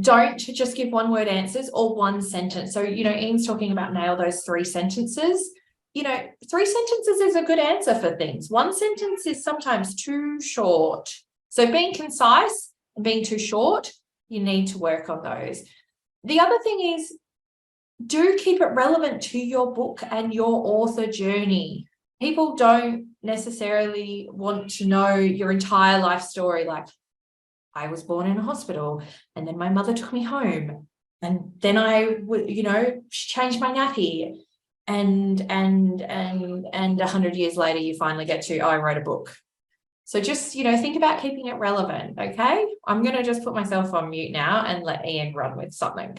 don't just give one-word answers or one sentence. So, Ian's talking about nail those 3 sentences. 3 sentences is a good answer for things. 1 sentence is sometimes too short. So being concise and being too short, you need to work on those. The other thing is, do keep it relevant to your book and your author journey. People don't necessarily want to know your entire life story. Like, I was born in a hospital and then my mother took me home and then she changed my nappy. And 100 years later, you finally get to, I wrote a book. So just, think about keeping it relevant. Okay. I'm going to just put myself on mute now and let Ian run with something.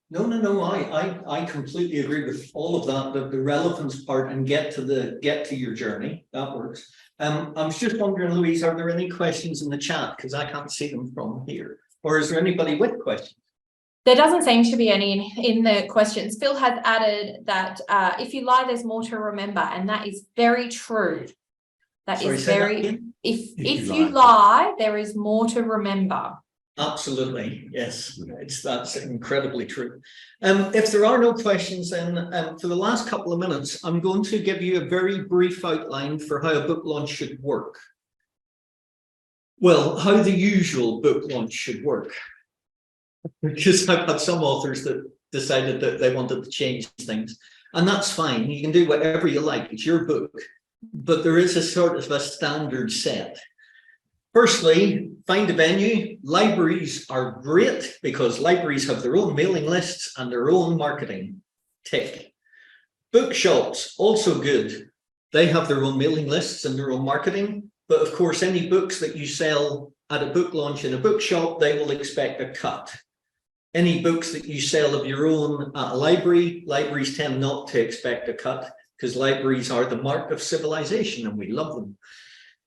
No. I completely agree with all of that. The relevance part and get to your journey. That works. I was just wondering, Louise, are there any questions in the chat? Because I can't see them from here. Or is there anybody with questions?
There doesn't seem to be any in the questions. Phil has added that if you lie, there's more to remember, and that is very true. If you lie, there is more to remember.
Absolutely, yes, that's incredibly true. If there are no questions, then for the last couple of minutes, I'm going to give you a very brief outline for how a book launch should work. Well, how the usual book launch should work. Because I've had some authors that decided that they wanted to change things, and that's fine. You can do whatever you like. It's your book, but there is a sort of a standard set. Firstly, find a venue. Libraries are great because libraries have their own mailing lists and their own marketing. Tick. Bookshops, also good. They have their own mailing lists and their own marketing, but of course, any books that you sell at a book launch in a bookshop, they will expect a cut. Any books that you sell of your own at a library, libraries tend not to expect a cut because libraries are the mark of civilization and we love them.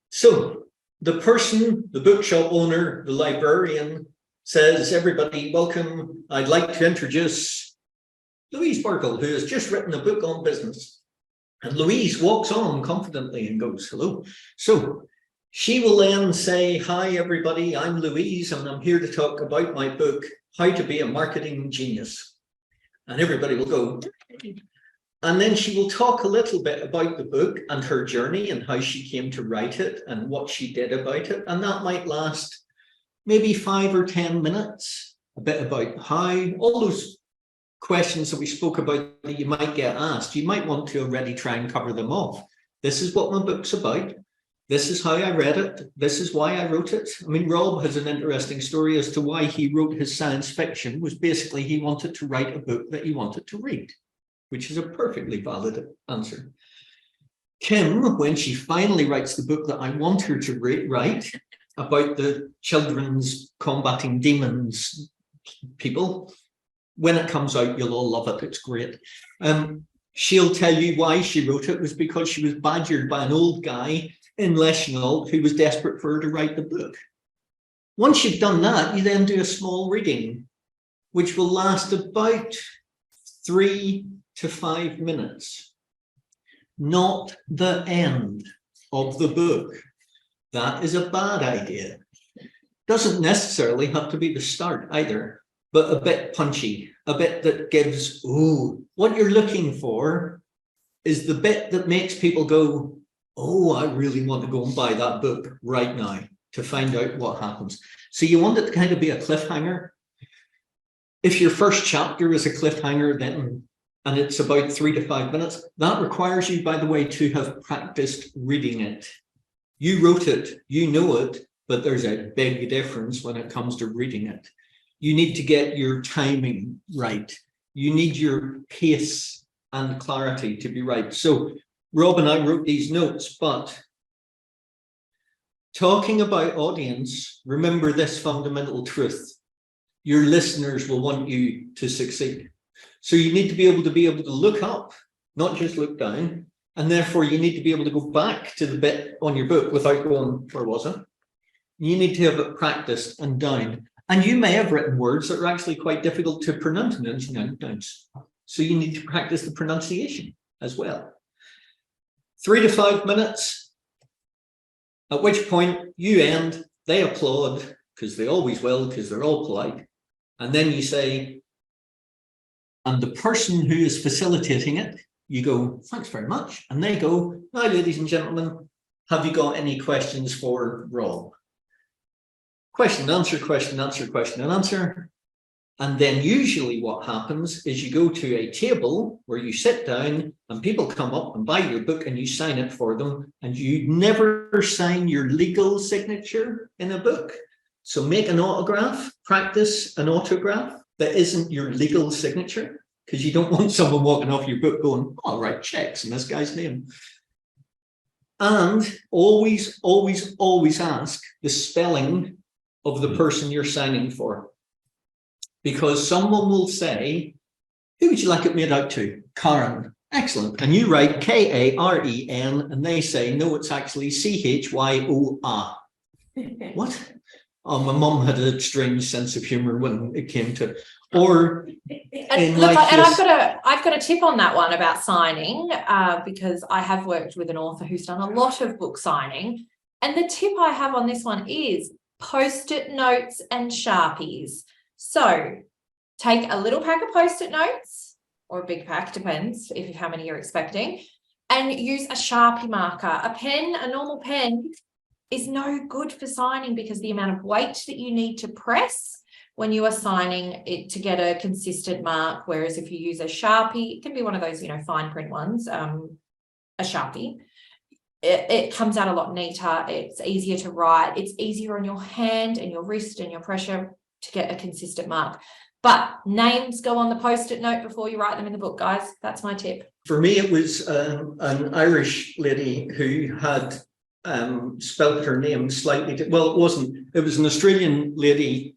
So the person, the bookshop owner, the librarian says, everybody, welcome. I'd like to introduce Louise Burkle, who has just written a book on business. And Louise walks on confidently and goes, hello. So she will then say, hi, everybody, I'm Louise, and I'm here to talk about my book, How to Be a Marketing Genius. And everybody will go. And then she will talk a little bit about the book and her journey and how she came to write it and what she did about it. And that might last maybe 5 or 10 minutes, a bit about how, all those questions that we spoke about that you might get asked, you might want to already try and cover them off. This is what my book's about. This is how I read it. This is why I wrote it. I mean, Rob has an interesting story as to why he wrote his science fiction, was basically he wanted to write a book that he wanted to read, which is a perfectly valid answer. Kim, when she finally writes the book that I want her to write about the children's combating demons people, when it comes out, you'll all love it. It's great. She'll tell you why she wrote it was because she was badgered by an old guy in Leschnault who was desperate for her to write the book. Once you've done that, you then do a small reading, which will last about 3 to 5 minutes. Not the end of the book. That is a bad idea. Doesn't necessarily have to be the start either, but a bit punchy, a bit that gives, ooh, what you're looking for is the bit that makes people go, oh, I really want to go and buy that book right now to find out what happens. So you want it to kind of be a cliffhanger. If your first chapter is a cliffhanger, then, and it's about 3 to 5 minutes, that requires you, by the way, to have practiced reading it. You wrote it, you know it, but there's a big difference when it comes to reading it. You need to get your timing right. You need your pace and clarity to be right. So Rob and I wrote these notes, but talking about audience, remember this fundamental truth. Your listeners will want you to succeed. So you need to be able to look up, not just look down. And therefore you need to be able to go back to the bit on your book without going, where was it? You need to have it practiced and down. And you may have written words that are actually quite difficult to pronounce. So you need to practice the pronunciation as well. 3 to 5 minutes, at which point you end, they applaud, because they always will, because they're all polite. And then you say, and the person who is facilitating it, you go, thanks very much. And they go, hi, ladies and gentlemen, have you got any questions for Rob? Question, answer, question, answer, question, and answer. And then usually what happens is you go to a table where you sit down and people come up and buy your book and you sign it for them, and you never sign your legal signature in a book. So make an autograph, practice an autograph that isn't your legal signature, because you don't want someone walking off your book going, oh, I'll write checks in this guy's name. And always, always, always ask the spelling of the person you're signing for. Because someone will say, who would you like it made out to? Karen. Excellent. And you write Karen, and they say, no, it's actually Chyor. What? Oh, my mum had a strange sense of humor when it came to, or
And look, and I've got a tip on that one about signing, because I have worked with an author who's done a lot of book signing. And the tip I have on this one is Post-it notes and Sharpies. So take a little pack of Post-it notes, or a big pack, depends if how many you're expecting, and use a Sharpie marker. A pen, a normal pen, is no good for signing because the amount of weight that you need to press when you are signing it to get a consistent mark. Whereas if you use a Sharpie, it can be one of those, fine print ones, a Sharpie, it comes out a lot neater. It's easier to write. It's easier on your hand and your wrist and your pressure to get a consistent mark. But names go on the Post-it note before you write them in the book, guys. That's my tip.
For me, it was an Irish lady who had spelt her name slightly. Well, it wasn't. It was an Australian lady,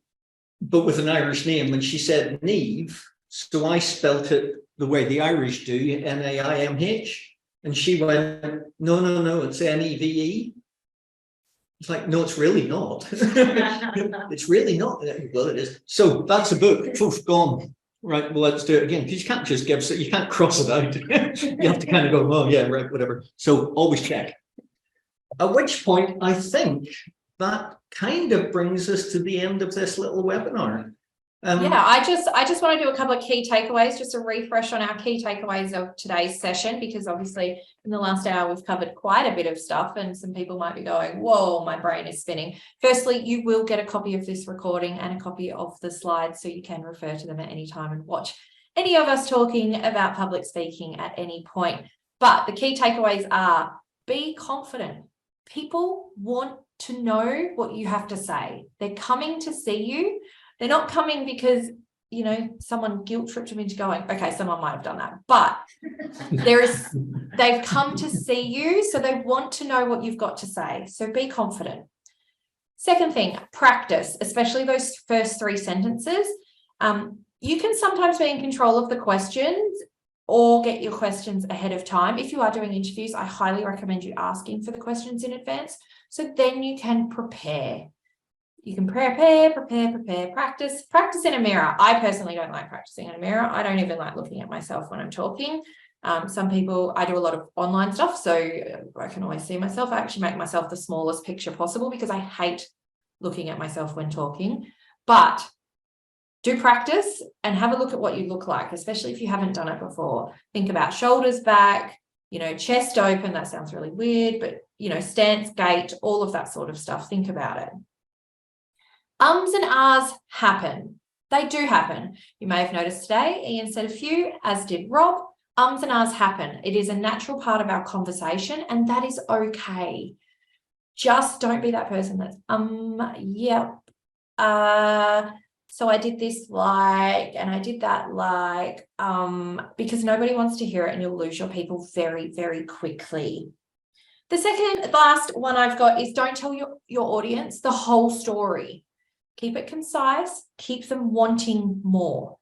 but with an Irish name, and she said Niamh. So I spelt it the way the Irish do, Naimh. And she went, no, it's Neve. It's like, no, it's really not. It's really not. Well, it is. So that's a book. Poof, gone. Right, well, let's do it again. Because you can't just give, you can't cross it out. You have to kind of go, oh, yeah, right, whatever. So always check. At which point, I think that kind of brings us to the end of this little webinar.
Yeah, I just want to do a couple of key takeaways, just a refresh on our key takeaways of today's session, because obviously in the last hour we've covered quite a bit of stuff and some people might be going, whoa, my brain is spinning. Firstly, you will get a copy of this recording and a copy of the slides, so you can refer to them at any time and watch any of us talking about public speaking at any point. But the key takeaways are: be confident. People want to know what you have to say. They're coming to see you. They're not coming because, someone guilt tripped them into going, okay, someone might have done that, but they've come to see you, so they want to know what you've got to say. So be confident. Second thing, practice, especially those first 3 sentences. You can sometimes be in control of the questions or get your questions ahead of time. If you are doing interviews, I highly recommend you asking for the questions in advance, so then you can prepare. You can prepare, practice in a mirror. I personally don't like practicing in a mirror. I don't even like looking at myself when I'm talking. Some people, I do a lot of online stuff, so I can always see myself. I actually make myself the smallest picture possible because I hate looking at myself when talking. But do practice and have a look at what you look like, especially if you haven't done it before. Think about shoulders back, chest open. That sounds really weird, but, stance, gait, all of that sort of stuff. Think about it. Ums and ahs happen. They do happen. You may have noticed today, Ian said a few, as did Rob. Ums and ahs happen. It is a natural part of our conversation, and that is okay. Just don't be that person that's, yep, so I did this like, and I did that like, because nobody wants to hear it and you'll lose your people very, very quickly. The last one I've got is don't tell your audience the whole story. Keep it concise, keep them wanting more,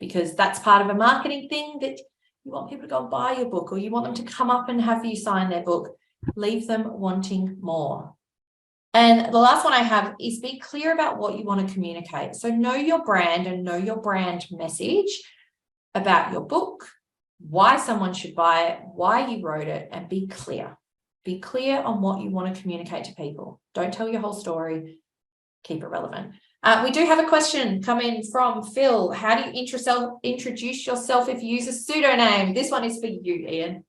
because that's part of a marketing thing, that you want people to go and buy your book, or you want them to come up and have you sign their book. Leave them wanting more. And the last one I have is be clear about what you want to communicate. So know your brand and know your brand message about your book, why someone should buy it, why you wrote it, and be clear. Be clear on what you want to communicate to people. Don't tell your whole story. Keep it relevant. We do have a question come in from Phil. How do you introduce yourself if you use a pseudonym? This one is for you, Ian.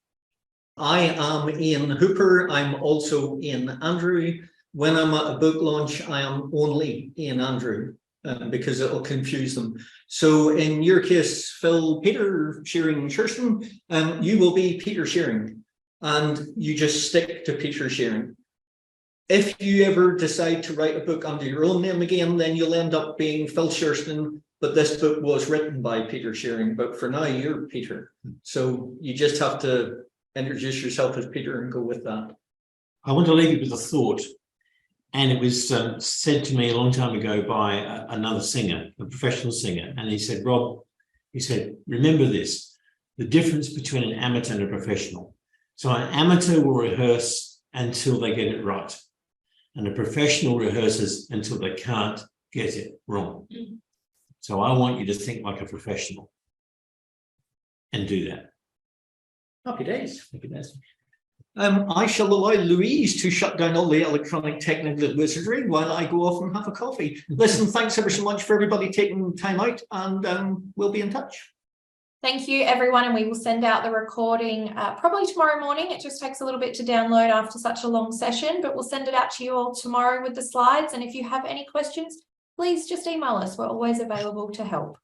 I am Ian Hooper. I'm also Ian Andrew. When I'm at a book launch, I am only Ian Andrew. because it'll confuse them. So in your case, Phil, Peter Shearing Sherston, you will be Peter Shearing, and you just stick to Peter Shearing. If you ever decide to write a book under your own name again, then you'll end up being Phil Sherston, but this book was written by Peter Shearing. But for now, you're Peter. So you just have to introduce yourself as Peter and go with that.
I want to leave you with a thought. And it was said to me a long time ago by another singer, a professional singer. And he said, Rob, he said, remember this, the difference between an amateur and a professional. So an amateur will rehearse until they get it right. And a professional rehearses until they can't get it wrong. Mm-hmm. So I want you to think like a professional and do that.
Happy days.
Happy days.
I shall allow Louise to shut down all the electronic technical wizardry while I go off and have a coffee. Listen, thanks ever so much for everybody taking time out, and we'll be in touch.
Thank you, everyone, and we will send out the recording probably tomorrow morning. It just takes a little bit to download after such a long session, but we'll send it out to you all tomorrow with the slides. And if you have any questions, please just email us. We're always available to help.